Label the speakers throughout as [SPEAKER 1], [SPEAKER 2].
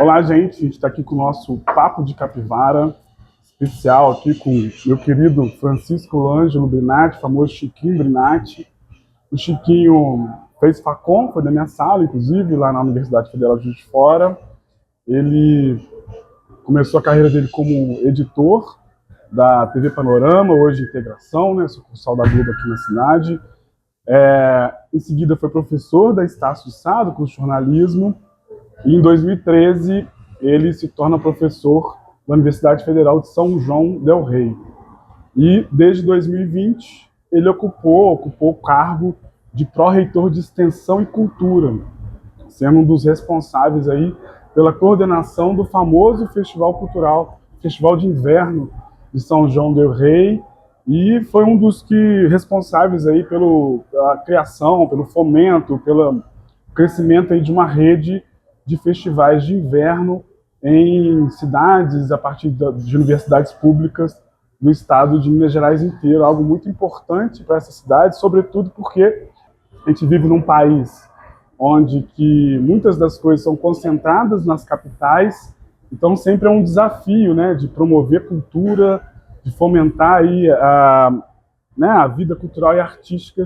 [SPEAKER 1] Olá, gente. A gente está aqui com o nosso Papo de Capivara, especial aqui com meu querido Francisco Ângelo Brinatti, famoso Chiquinho Brinatti. O Chiquinho fez Facom, foi da minha sala, inclusive, lá na Universidade Federal de Juiz de Fora. Ele começou a carreira dele como editor da TV Panorama, hoje Integração, né, sucursal da Globo aqui na cidade. Em seguida foi professor da Estácio de Sá, do curso de jornalismo, e em 2013 ele se torna professor da Universidade Federal de São João del Rei. E desde 2020 ele ocupou o cargo de pró-reitor de Extensão e Cultura, sendo um dos responsáveis aí pela coordenação do famoso Festival Cultural, Festival de Inverno de São João del Rei, e foi um dos responsáveis aí pela criação, pelo fomento, pelo crescimento aí de uma rede de festivais de inverno em cidades, a partir de universidades públicas do estado de Minas Gerais inteiro, algo muito importante para essa cidade, sobretudo porque a gente vive num país onde que muitas das coisas são concentradas nas capitais, então sempre é um desafio, né, de promover cultura, de fomentar aí a vida cultural e artística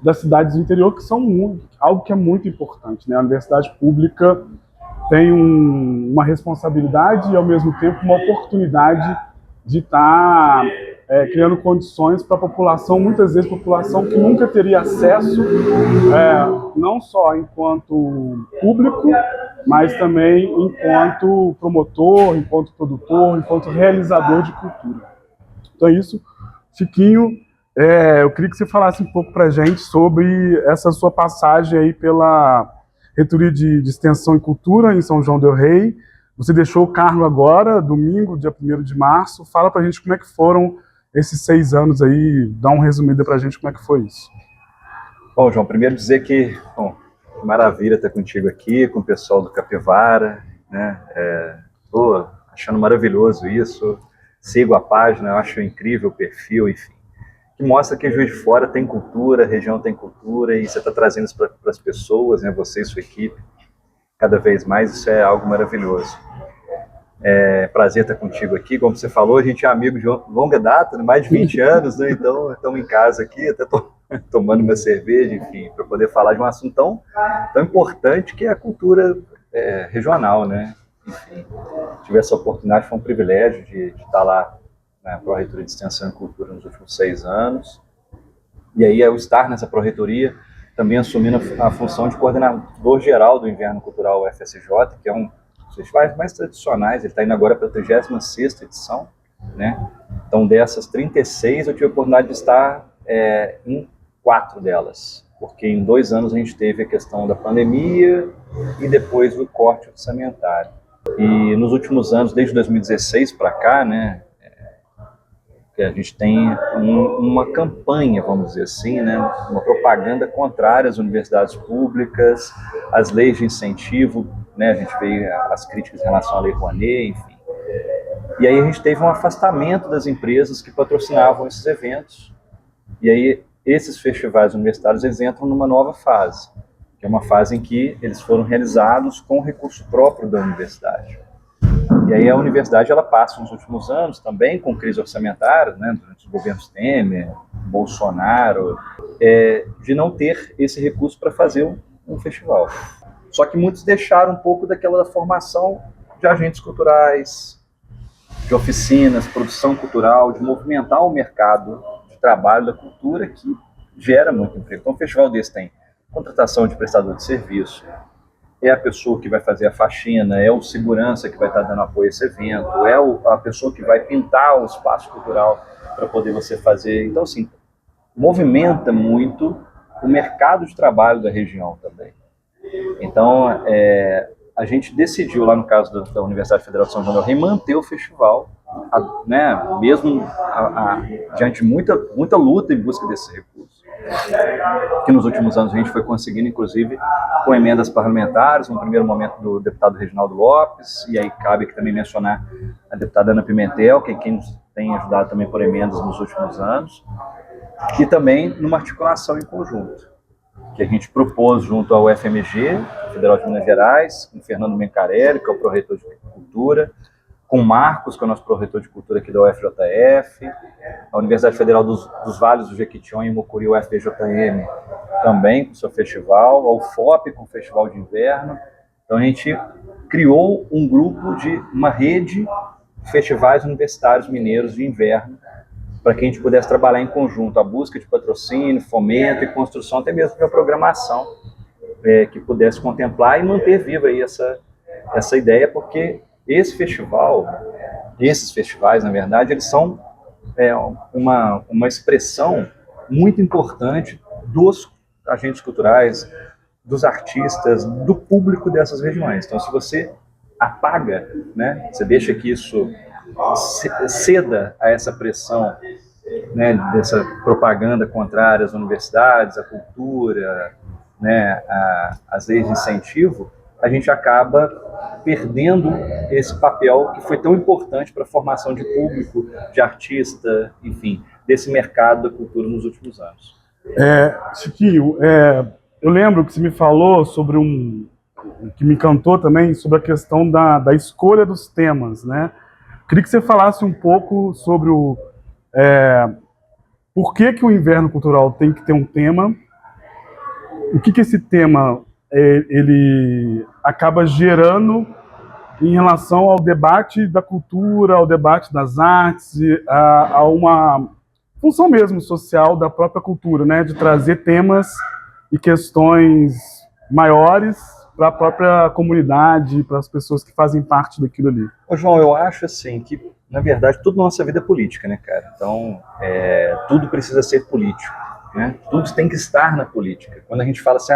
[SPEAKER 1] das cidades do interior, que são algo que é muito importante, né? A universidade pública tem uma responsabilidade e, ao mesmo tempo, uma oportunidade de estar criando condições para a população, muitas vezes população que nunca teria acesso, não só enquanto público, mas também enquanto promotor, enquanto produtor, enquanto realizador de cultura. Então é isso. Chiquinho, eu queria que você falasse um pouco para a gente sobre essa sua passagem aí pela Reitoria de Extensão e Cultura em São João del Rei. Você deixou o cargo agora, domingo, dia 1º de março. Fala para a gente como é que foram esses 6 anos aí, dá um resumido para a gente como é que foi isso.
[SPEAKER 2] Bom, João, primeiro dizer que maravilha estar contigo aqui, com o pessoal do Capivara, né? Tô achando maravilhoso isso. Sigo a página, eu acho incrível o perfil, enfim, que mostra que Juiz de Fora tem cultura, a região tem cultura, e você está trazendo isso para as pessoas, né, você e sua equipe, cada vez mais. Isso é algo maravilhoso. Prazer estar contigo aqui. Como você falou, a gente é amigo de longa data, mais de 20 anos, né? Então estamos em casa aqui, até tomando uma cerveja, enfim, para poder falar de um assunto tão importante que é a cultura regional, né? Enfim, tive essa oportunidade, foi um privilégio de estar lá na Pró-Reitoria de Extensão e Cultura nos últimos 6 anos. E aí, ao estar nessa Pró-Reitoria, também assumindo a função de coordenador geral do Inverno Cultural UFSJ, que é um dos festivais mais tradicionais. Ele está indo agora para a 36ª edição, né? Então, dessas 36, eu tive a oportunidade de estar em 4 delas, porque em 2 anos a gente teve a questão da pandemia e depois do corte orçamentário. E nos últimos anos, desde 2016 para cá, né, a gente tem uma campanha, vamos dizer assim, né, uma propaganda contrária às universidades públicas, às leis de incentivo, né, a gente vê as críticas em relação à Lei Rouanet, enfim. E aí a gente teve um afastamento das empresas que patrocinavam esses eventos. E aí esses festivais universitários, eles entram numa nova fase, que é uma fase em que eles foram realizados com recurso próprio da universidade. E aí a universidade, ela passa nos últimos anos também com crise orçamentária, né, durante os governos Temer, Bolsonaro, de não ter esse recurso para fazer um festival. Só que muitos deixaram um pouco daquela formação de agentes culturais, de oficinas, produção cultural, de movimentar o mercado de trabalho da cultura, que gera muito emprego. Então, um festival desse tem contratação de prestador de serviço, é a pessoa que vai fazer a faxina, é o segurança que vai estar dando apoio a esse evento, é a pessoa que vai pintar o espaço cultural para poder você fazer. Então, assim, movimenta muito o mercado de trabalho da região também. Então, a gente decidiu, lá no caso da Universidade Federal de São João del Rei, manter o festival, né, mesmo diante de muita luta em busca desse recurso. Que nos últimos anos a gente foi conseguindo, inclusive, com emendas parlamentares, no primeiro momento do deputado Reginaldo Lopes, e aí cabe aqui também mencionar a deputada Ana Pimentel, que é quem nos tem ajudado também por emendas nos últimos anos, e também numa articulação em conjunto, que a gente propôs junto ao FMG, Federal de Minas Gerais, com o Fernando Mencarelli, que é o pró-reitor de Cultura, com o Marcos, que é o nosso pró-reitor de Cultura aqui da UFJF, a Universidade Federal dos Vales do Jequitinhonha, em Mucuri, o UFPJM, também com o seu festival, a UFOP com o Festival de Inverno. Então a gente criou um grupo uma rede de festivais universitários mineiros de inverno, para que a gente pudesse trabalhar em conjunto a busca de patrocínio, fomento e construção, até mesmo de uma programação que pudesse contemplar e manter viva aí essa ideia, porque esses festivais, na verdade, eles são uma expressão muito importante dos agentes culturais, dos artistas, do público dessas regiões. Então, se você apaga, né, você deixa que isso ceda a essa pressão, né, dessa propaganda contrária às universidades, à cultura, né, às leis de incentivo, a gente acaba perdendo esse papel que foi tão importante para a formação de público, de artista, enfim, desse mercado da cultura nos últimos anos.
[SPEAKER 1] Chiquinho, eu lembro que você me falou sobre que me encantou também, sobre a questão da escolha dos temas, né? Queria que você falasse um pouco sobre por que o Inverno Cultural tem que ter um tema, o que esse tema ele acaba gerando em relação ao debate da cultura, ao debate das artes, a uma função mesmo social da própria cultura, né, de trazer temas e questões maiores para a própria comunidade, para as pessoas que fazem parte daquilo ali.
[SPEAKER 2] Ô, João, eu acho assim que, na verdade, tudo na nossa vida é política, né, cara? Então, tudo precisa ser político, né? Tudo tem que estar na política. Quando a gente fala assim,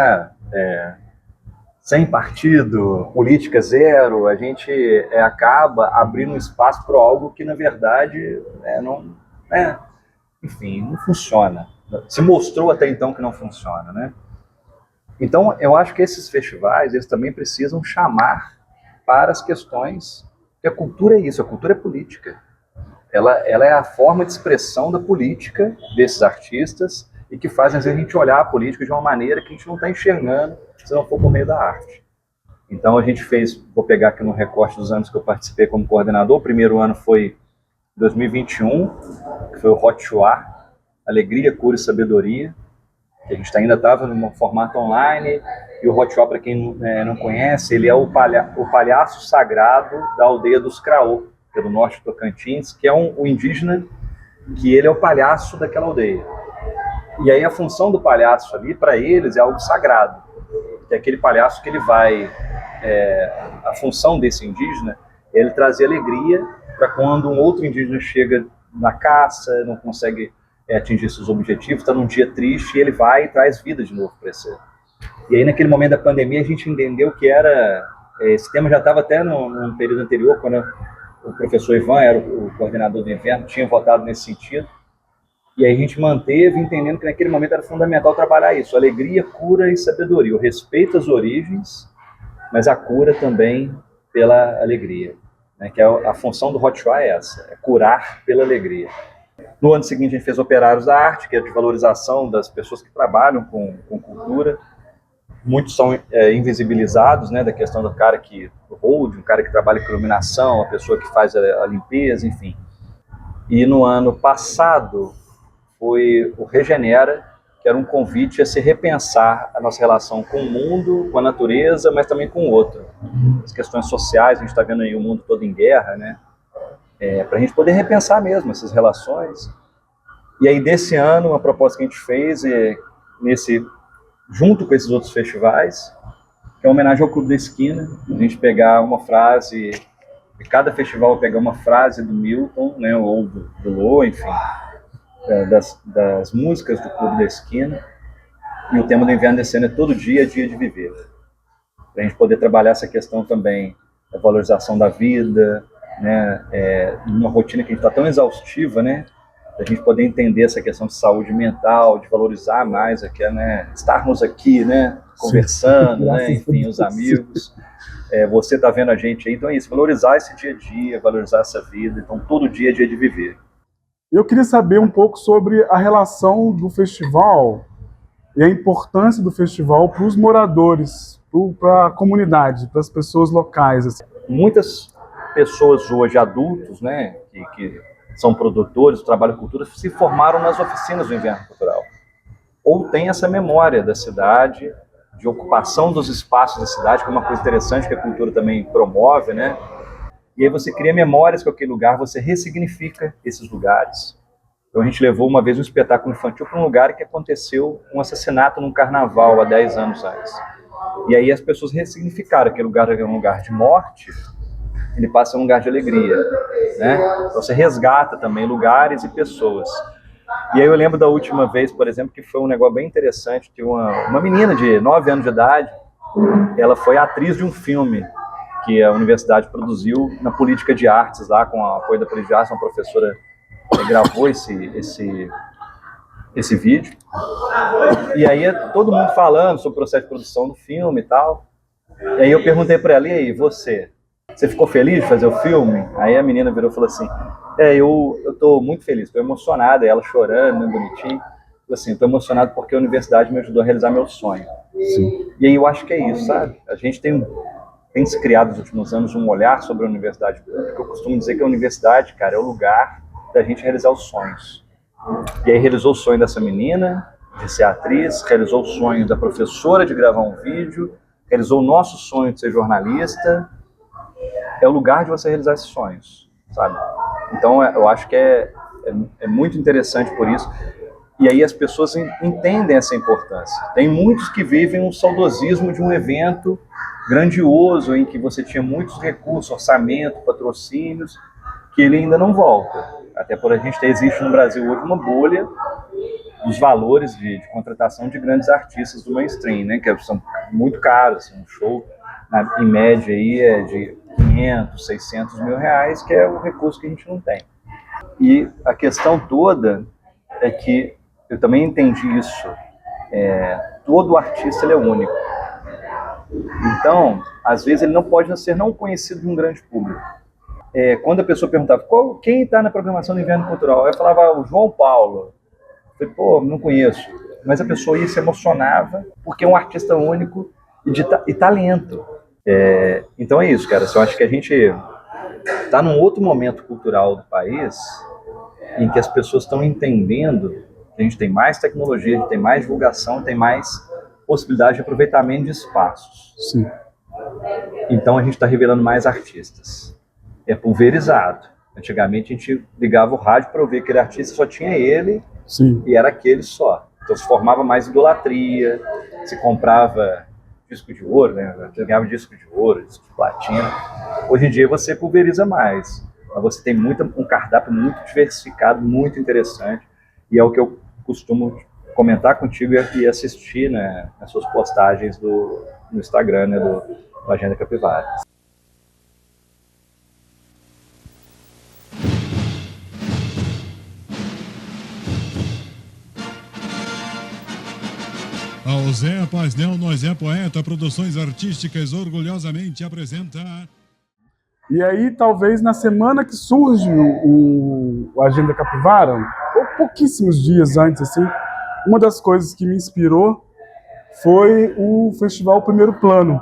[SPEAKER 2] sem partido, política zero, a gente acaba abrindo um espaço para algo que, na verdade, enfim, não funciona. Se mostrou até então que não funciona, né? Então, eu acho que esses festivais, eles também precisam chamar para as questões, que a cultura é isso, a cultura é política. Ela é a forma de expressão da política desses artistas e que faz a gente olhar a política de uma maneira que a gente não está enxergando se não for por meio da arte. Então, a gente fez, vou pegar aqui no recorte dos anos que eu participei como coordenador, o primeiro ano foi 2021, que foi o Hot Chuá, Alegria, Cura e Sabedoria. A gente ainda estava no formato online, e o Hot Chuá, para quem não conhece, ele é o palhaço sagrado da aldeia dos Craô, que é do norte do Tocantins, que é um indígena, que ele é o palhaço daquela aldeia. E aí a função do palhaço ali, para eles, é algo sagrado, que é aquele palhaço que ele vai... a função desse indígena é ele trazer alegria para quando um outro indígena chega na caça, não consegue atingir seus objetivos, está num dia triste, e ele vai e traz vida de novo para esse. E aí, naquele momento da pandemia, a gente entendeu que esse tema já estava até no período anterior, quando o professor Ivan era o coordenador do inverno, tinha votado nesse sentido, e aí a gente manteve, entendendo que naquele momento era fundamental trabalhar isso, alegria, cura e sabedoria, o respeito às origens, mas a cura também pela alegria, né, que a função do Hot Chuá é essa, é curar pela alegria. No ano seguinte, a gente fez Operários da Arte, que é de valorização das pessoas que trabalham com cultura. Muitos são invisibilizados, né, da questão do cara um cara que trabalha com iluminação, a pessoa que faz a limpeza, enfim. E no ano passado foi o Regenera, que era um convite a se repensar a nossa relação com o mundo, com a natureza, mas também com o outro. As questões sociais, a gente está vendo aí o mundo todo em guerra, né? Para a gente poder repensar mesmo essas relações. E aí, desse ano, uma proposta que a gente fez junto com esses outros festivais, que é uma homenagem ao Clube da Esquina, a gente pegar uma frase, e cada festival pegar uma frase do Milton, né, ou do Lô, enfim, das músicas do Clube da Esquina, e o tema do Inverno desse ano é Todo Dia é Dia de Viver. Para a gente poder trabalhar essa questão também da valorização da vida, né, numa rotina que a gente está tão exaustiva, né, a gente poder entender essa questão de saúde mental, de valorizar mais aqui, né, estarmos aqui, né, conversando, né, enfim, os amigos, você está vendo a gente aí, então é isso, valorizar esse dia a dia, valorizar essa vida, então todo dia é dia de viver.
[SPEAKER 1] Eu queria saber um pouco sobre a relação do festival e a importância do festival para os moradores, para a comunidade, para as pessoas locais. Assim.
[SPEAKER 2] Muitas pessoas hoje, adultos, né, que são produtores do trabalho de cultura, se formaram nas oficinas do Inverno Cultural. Ou têm essa memória da cidade, de ocupação dos espaços da cidade, que é uma coisa interessante que a cultura também promove, né? E aí você cria memórias com aquele lugar, você ressignifica esses lugares. Então a gente levou uma vez um espetáculo infantil para um lugar que aconteceu um assassinato num carnaval há 10 anos antes. E aí as pessoas ressignificaram aquele lugar, que é um lugar de morte, ele passa a ser um lugar de alegria, né? Então você resgata também lugares e pessoas. E aí eu lembro da última vez, por exemplo, que foi um negócio bem interessante, que uma menina de 9 anos de idade, ela foi atriz de um filme que a universidade produziu na política de artes, lá com o apoio da política de artes, uma professora gravou esse vídeo. E aí todo mundo falando sobre o processo de produção do filme e tal. E aí eu perguntei para ela, e aí, você ficou feliz de fazer o filme? Aí a menina virou e falou assim, eu tô muito feliz, tô emocionada, ela chorando, né, bonitinho. Assim, tô emocionado porque a universidade me ajudou a realizar meu sonho.
[SPEAKER 1] Sim.
[SPEAKER 2] E aí eu acho que é isso, sabe? A gente tem se criado nos últimos anos um olhar sobre a universidade pública. Eu costumo dizer que a universidade, cara, é o lugar da gente realizar os sonhos. E aí realizou o sonho dessa menina de ser atriz, realizou o sonho da professora de gravar um vídeo, realizou o nosso sonho de ser jornalista. É o lugar de você realizar esses sonhos, sabe? Então eu acho que é muito interessante por isso. E aí as pessoas entendem essa importância. Tem muitos que vivem um saudosismo de um evento grandioso, em que você tinha muitos recursos, orçamento, patrocínios, que ele ainda não volta. Até por a gente existe no Brasil hoje uma bolha dos valores de contratação de grandes artistas do mainstream, né? Que são muito caros. Assim, um show, em média, aí, é de 500, 600 mil reais, que é o recurso que a gente não tem. E a questão toda é que eu também entendi isso. Todo artista ele é único. Então, às vezes, ele não pode ser não conhecido de um grande público. Quando a pessoa perguntava quem está na programação do Inverno Cultural, eu falava o João Paulo. Eu falei, não conheço. Mas a pessoa ia se emocionava porque é um artista único e talento. Então é isso, cara. Eu acho que a gente está num outro momento cultural do país em que as pessoas estão entendendo que a gente tem mais tecnologia, a gente tem mais divulgação, tem mais possibilidade de aproveitamento de espaços.
[SPEAKER 1] Sim.
[SPEAKER 2] Então a gente está revelando mais artistas. É pulverizado. Antigamente a gente ligava o rádio para ouvir aquele artista, só tinha ele.
[SPEAKER 1] Sim.
[SPEAKER 2] E era aquele só. Então se formava mais idolatria, se comprava disco de ouro, né? Você ganhava disco de ouro, disco de platina. Hoje em dia você pulveriza mais. Mas você tem um cardápio muito diversificado, muito interessante. E é o que eu costumo comentar contigo e assistir, né, nas suas postagens no Instagram, né, do Agenda Capivara.
[SPEAKER 3] Ao Zé Pasnel, Nós é Poeta, Produções Artísticas orgulhosamente apresenta...
[SPEAKER 1] E aí, talvez na semana que surge o Agenda Capivara, ou pouquíssimos dias antes, assim, uma das coisas que me inspirou foi o Festival Primeiro Plano.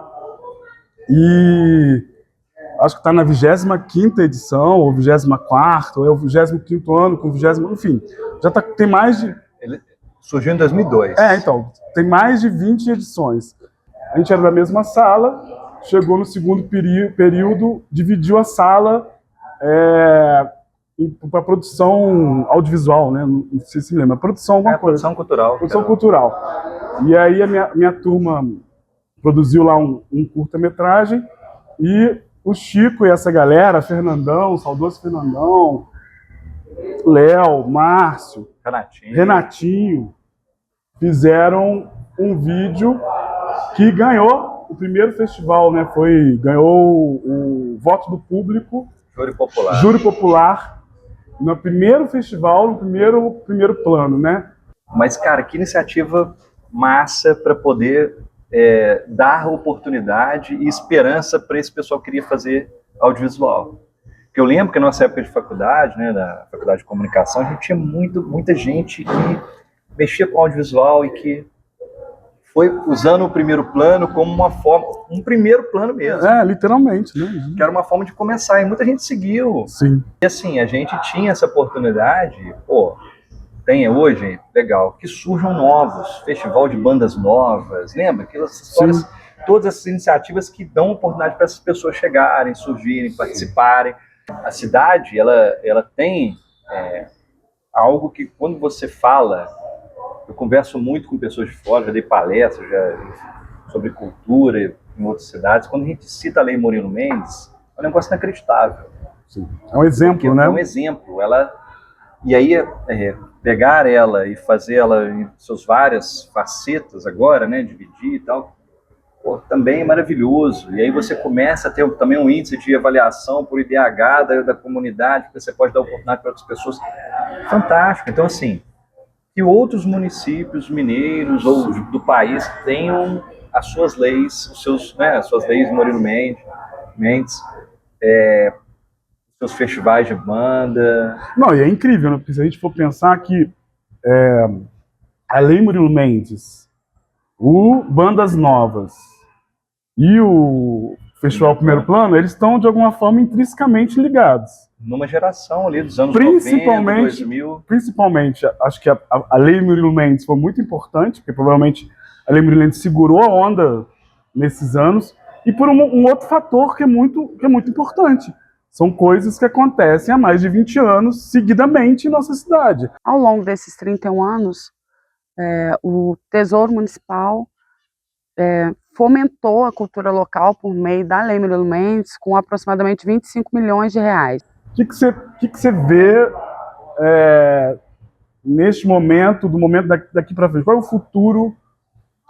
[SPEAKER 1] E acho que está na 25ª edição, ou 24ª, ou é o 25º ano, com 20º, enfim, tem mais de...
[SPEAKER 2] Ele surgiu em 2002.
[SPEAKER 1] Então, tem mais de 20 edições. A gente era da mesma sala, chegou no segundo período, dividiu a sala para produção audiovisual, né? Não sei se lembra, produção alguma coisa.
[SPEAKER 2] Produção cultural.
[SPEAKER 1] Produção cultural. E aí a minha turma produziu lá um curta-metragem e o Chico e essa galera, Fernandão, saudoso Fernandão, Léo, Márcio, Renatinho, fizeram um vídeo que ganhou o primeiro festival, né? Ganhou o voto do público, Júri Popular, no primeiro festival, no primeiro plano, né?
[SPEAKER 2] Mas, cara, que iniciativa massa para poder dar oportunidade e esperança para esse pessoal que queria fazer audiovisual. Porque eu lembro que na nossa época de faculdade, né, da faculdade de comunicação, a gente tinha muita gente que mexia com audiovisual e que foi usando o primeiro plano como uma forma, um primeiro plano mesmo.
[SPEAKER 1] Literalmente, né?
[SPEAKER 2] Que era uma forma de começar, e muita gente seguiu.
[SPEAKER 1] Sim.
[SPEAKER 2] E assim, a gente tinha essa oportunidade, tem hoje, legal, que surjam novos, festival de bandas novas, lembra? Aquelas histórias,
[SPEAKER 1] Sim.
[SPEAKER 2] todas essas iniciativas que dão oportunidade para essas pessoas chegarem, surgirem, participarem. A cidade, ela tem algo que quando você fala, eu converso muito com pessoas de fora, já dei palestras sobre cultura em outras cidades, quando a gente cita a Lei Murilo Mendes, é um negócio inacreditável.
[SPEAKER 1] Sim. É um exemplo, né?
[SPEAKER 2] É um exemplo. E aí, pegar ela e fazer ela em suas várias facetas agora, né, dividir e tal, também é maravilhoso. E aí você começa a ter também um índice de avaliação por IDH da comunidade, que você pode dar oportunidade para outras pessoas. Fantástico. Então, assim, que outros municípios mineiros ou do país tenham as suas leis, as suas leis Murilo Mendes, seus festivais de banda.
[SPEAKER 1] Não, e é incrível, né? Porque se a gente for pensar que a Lei Murilo Mendes, o Bandas Novas e o Festival Primeiro Plano, eles estão, de alguma forma, intrinsecamente ligados.
[SPEAKER 2] Numa geração ali dos anos 90, 2000.
[SPEAKER 1] Principalmente, acho que a Lei Murilo Mendes foi muito importante, porque provavelmente a Lei Murilo Mendes segurou a onda nesses anos, e por um outro fator que é muito importante. São coisas que acontecem há mais de 20 anos, seguidamente, em nossa cidade.
[SPEAKER 4] Ao longo desses 31 anos, o Tesouro Municipal fomentou a cultura local por meio da Lei Murilo Mendes, com aproximadamente 25 milhões de reais.
[SPEAKER 1] O que você vê neste momento, do momento daqui para frente? Qual é o futuro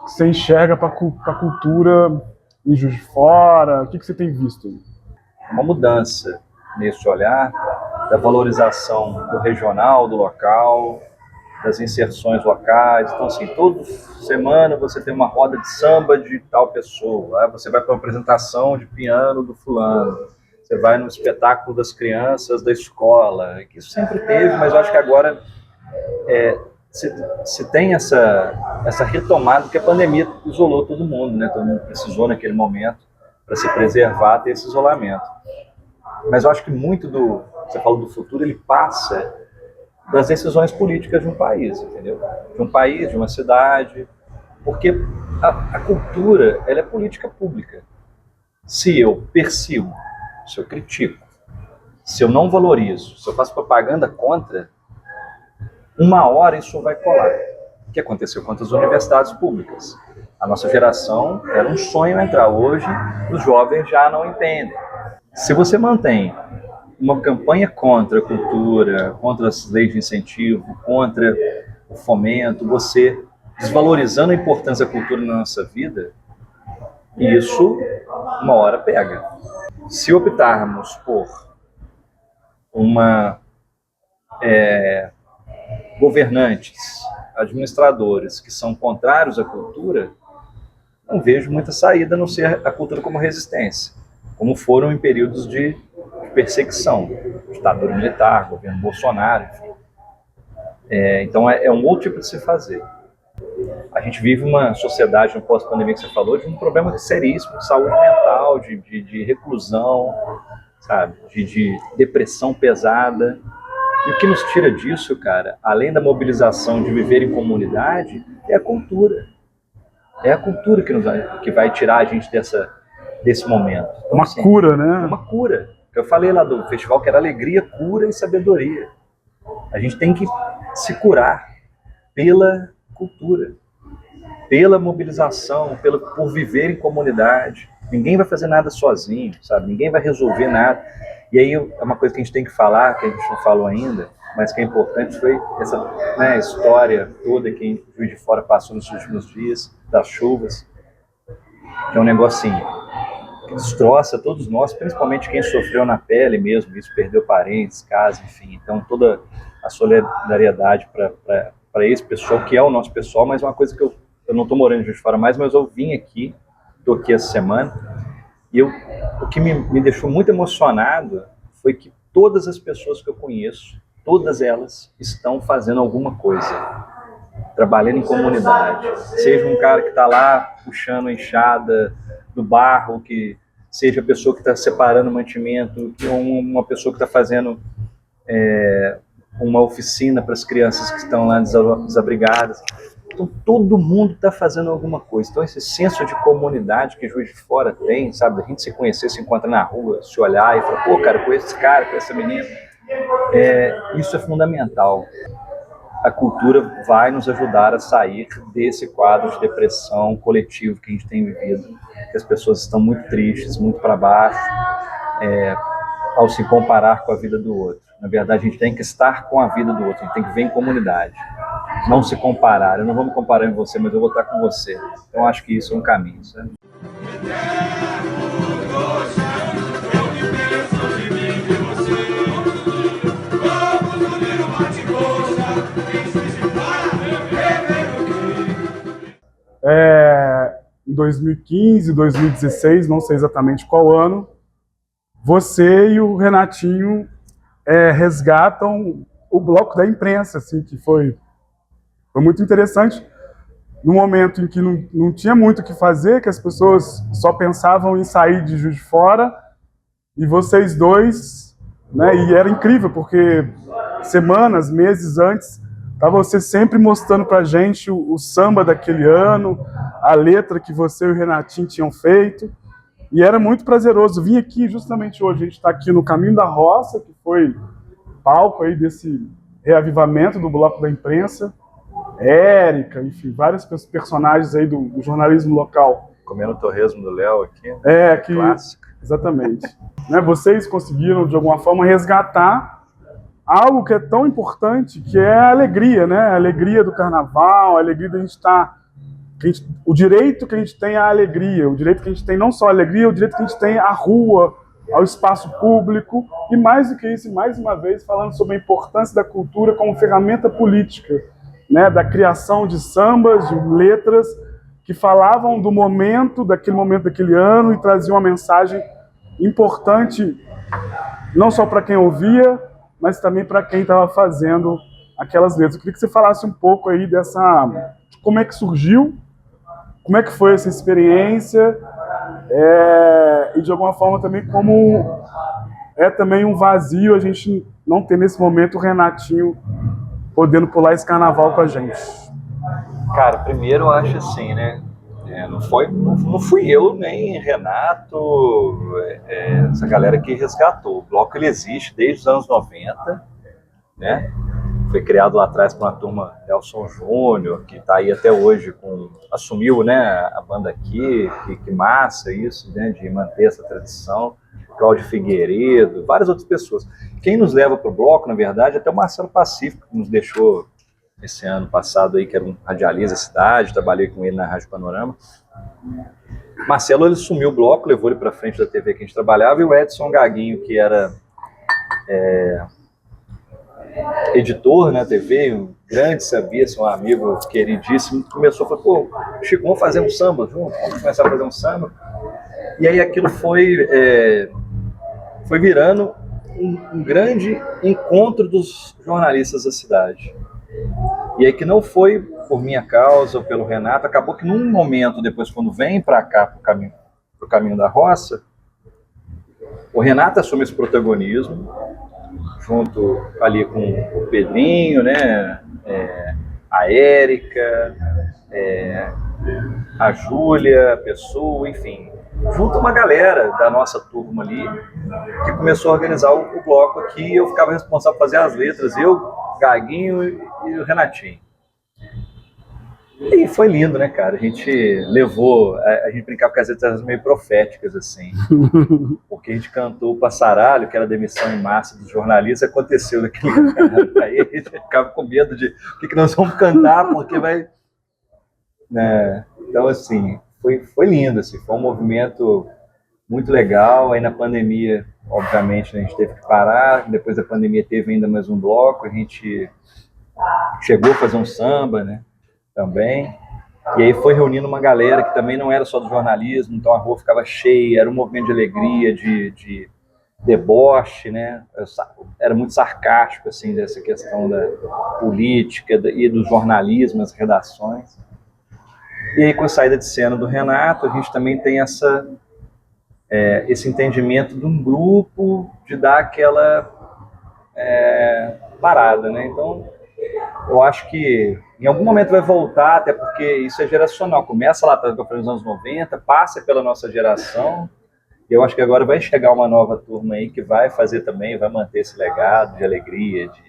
[SPEAKER 1] que você enxerga para a cultura em Juiz de Fora? O que você tem visto?
[SPEAKER 2] Uma mudança nesse olhar da valorização do regional, do local, das inserções locais. Então, assim, toda semana você tem uma roda de samba de tal pessoa, você vai para uma apresentação de piano do fulano, você vai no espetáculo das crianças da escola, que isso sempre teve, mas eu acho que agora se tem essa retomada, que a pandemia isolou todo mundo, né? Todo mundo precisou naquele momento, para se preservar, ter esse isolamento. Mas eu acho que muito você falou do futuro, ele passa das decisões políticas de um país, entendeu? De um país, de uma cidade, porque a cultura, ela é política pública. Se eu persigo, se eu critico, se eu não valorizo, se eu faço propaganda contra, uma hora isso vai colar. O que aconteceu com as universidades públicas? A nossa geração era um sonho entrar. Hoje, os jovens já não entendem. Se você mantém uma campanha contra a cultura, contra as leis de incentivo, contra o fomento, você desvalorizando a importância da cultura na nossa vida, isso uma hora pega. Se optarmos por governantes, administradores que são contrários à cultura, não vejo muita saída a não ser a cultura como resistência, como foram em períodos de perseguição, ditadura militar, governo Bolsonaro, enfim. Então é um outro tipo de se fazer. A gente vive uma sociedade no pós-pandemia que você falou, de um problema seríssimo de saúde mental, de reclusão, sabe, de depressão pesada. E o que nos tira disso, cara, além da mobilização de viver em comunidade, é a cultura. É a cultura que vai tirar a gente desse momento. Então,
[SPEAKER 1] uma cura, né?
[SPEAKER 2] Uma cura. Eu falei lá do festival que era alegria, cura e sabedoria. A gente tem que se curar pela cultura, pela mobilização, por viver em comunidade. Ninguém vai fazer nada sozinho, sabe? Ninguém vai resolver nada. E aí é uma coisa que a gente tem que falar, que a gente não falou ainda, mas que é importante, foi essa história toda que em Juiz de Fora passou nos últimos dias, das chuvas, que é um negocinho que destroça todos nós, principalmente quem sofreu na pele mesmo, isso, perdeu parentes, casa, enfim. Então toda a solidariedade para esse pessoal, que é o nosso pessoal, mas uma coisa que eu não estou morando em Juiz de Fora mais, mas eu vim aqui, estou aqui essa semana, e o que me deixou muito emocionado foi que todas as pessoas que eu conheço, todas elas estão fazendo alguma coisa. trabalhando em comunidade. Seja um cara que está lá puxando a enxada do barro, que seja a pessoa que está separando o mantimento, que uma pessoa que está fazendo uma oficina para as crianças que estão lá desabrigadas. Então, todo mundo está fazendo alguma coisa. Então, esse senso de comunidade que Juiz de Fora tem, sabe? A gente se conhecer, se encontrar na rua, se olhar e falar, pô, cara, conheço esse cara, conheço essa menina. Isso é fundamental. A cultura vai nos ajudar a sair desse quadro de depressão coletivo que a gente tem vivido, que as pessoas estão muito tristes, muito para baixo, ao se comparar com a vida do outro. Na verdade, a gente tem que estar com a vida do outro, a gente tem que ver em comunidade, não se comparar. Eu não vou me comparar em você, mas eu vou estar com você. Então, acho que isso é um caminho, sabe?
[SPEAKER 1] Em 2015, 2016, não sei exatamente qual ano, você e o Renatinho resgatam o bloco da imprensa, assim, que foi muito interessante, no momento em que não tinha muito o que fazer, que as pessoas só pensavam em sair de Juiz de Fora, e vocês dois, né, e era incrível, porque semanas, meses antes, estava você sempre mostrando pra gente o samba daquele ano, a letra que você e o Renatinho tinham feito, e era muito prazeroso. Vim aqui justamente hoje, a gente está aqui no Caminho da Roça, que foi palco aí desse reavivamento do Bloco da Imprensa, Érica, enfim, vários personagens aí do jornalismo local.
[SPEAKER 2] Comendo o torresmo do Léo aqui,
[SPEAKER 1] que
[SPEAKER 2] clássico.
[SPEAKER 1] Exatamente. Né, vocês conseguiram, de alguma forma, resgatar algo que é tão importante, que é a alegria, né? A alegria do carnaval, a alegria de a gente estar... o direito que a gente tem à alegria, o direito que a gente tem não só à alegria, o direito que a gente tem à rua, ao espaço público, e mais do que isso, mais uma vez, falando sobre a importância da cultura como ferramenta política, né? Da criação de sambas, de letras, que falavam do momento, daquele ano, e traziam uma mensagem importante, não só para quem ouvia, mas também para quem estava fazendo aquelas letras. Eu queria que você falasse um pouco aí como é que surgiu, como é que foi essa experiência, e de alguma forma também como é também um vazio a gente não ter nesse momento o Renatinho podendo pular esse carnaval com a gente.
[SPEAKER 2] Cara, primeiro eu acho assim, né? Não fui eu nem Renato, essa galera que resgatou. O bloco ele existe desde os anos 90, né? Foi criado lá atrás por uma turma, Nelson Júnior, que está aí até hoje, assumiu, né, a banda aqui, que massa isso, né, de manter essa tradição. Cláudio Figueiredo, várias outras pessoas. Quem nos leva para o bloco, na verdade, até o Marcelo Pacífico, que nos deixou esse ano passado aí, que era um radialista da cidade, trabalhei com ele na Rádio Panorama. Marcelo, ele sumiu o bloco, levou ele para frente da TV que a gente trabalhava, e o Edson Gaguinho, que era editor na TV, um grande sabia, um amigo queridíssimo, começou a falar, pô, Chico, vamos fazer um samba junto, vamos começar a fazer um samba. E aí aquilo foi virando um grande encontro dos jornalistas da cidade. E aí que não foi por minha causa ou pelo Renato, acabou que num momento depois, quando vem para cá, pro caminho da roça, o Renato assume esse protagonismo, junto ali com o Pedrinho, né, a Érica, a Júlia, a Pessoa, enfim, junto uma galera da nossa turma ali, que começou a organizar o bloco aqui, eu ficava responsável por fazer as letras, eu, Gaguinho e o Renatinho. E foi lindo, né, cara? A gente brincava com as letras meio proféticas, assim, porque a gente cantou o Passaralho, que era a demissão em massa dos jornalistas, aconteceu naquele lugar. Aí a gente ficava com medo de o que nós vamos cantar, porque vai... Né? Então, assim, foi lindo, assim, foi um movimento muito legal. Aí na pandemia, obviamente, a gente teve que parar, depois da pandemia teve ainda mais um bloco, a gente chegou a fazer um samba, né, também, e aí foi reunindo uma galera que também não era só do jornalismo, então a rua ficava cheia, era um movimento de alegria, de deboche, né? Era muito sarcástico, assim, dessa questão da política e do jornalismo, as redações. E aí, com a saída de cena do Renato, a gente também tem esse entendimento de um grupo, de dar aquela parada, né? Então, eu acho que em algum momento vai voltar, até porque isso é geracional. Começa lá atrás, nos anos 90, passa pela nossa geração, e eu acho que agora vai chegar uma nova turma aí que vai fazer também, vai manter esse legado de alegria, de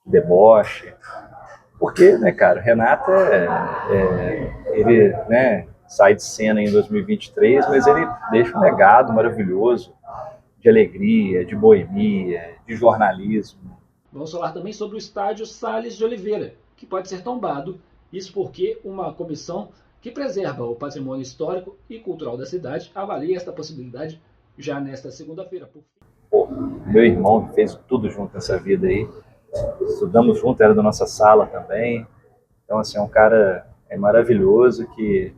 [SPEAKER 2] deboche. Porque, né, cara, o Renato ele, né, sai de cena em 2023, mas ele deixa um legado maravilhoso de alegria, de boemia, de jornalismo.
[SPEAKER 5] Vamos falar também sobre o estádio Salles de Oliveira, que pode ser tombado, isso porque uma comissão que preserva o patrimônio histórico e cultural da cidade avalia esta possibilidade já nesta segunda-feira.
[SPEAKER 2] Pô, meu irmão fez tudo junto nessa vida aí, estudamos junto, era da nossa sala também, então assim, é um cara maravilhoso que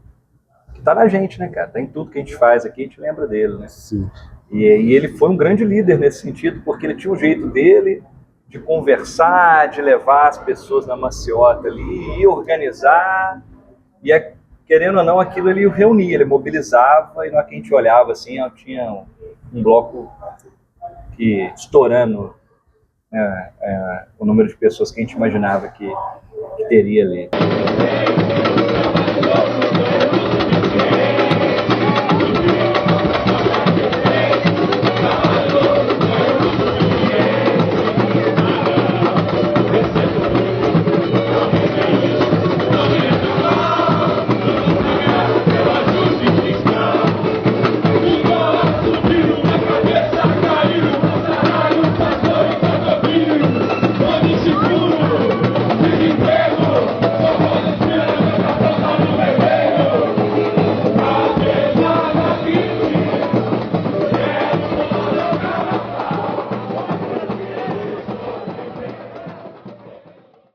[SPEAKER 2] tá na gente, né, cara, tá em tudo que a gente faz aqui, a gente lembra dele, né?
[SPEAKER 1] Sim.
[SPEAKER 2] E ele foi um grande líder nesse sentido, porque ele tinha um jeito dele de conversar, de levar as pessoas na maciota ali, e organizar, e querendo ou não, aquilo ele reunia, ele mobilizava, e na hora que a gente olhava assim, tinha um bloco que estourando o número de pessoas que a gente imaginava que teria ali.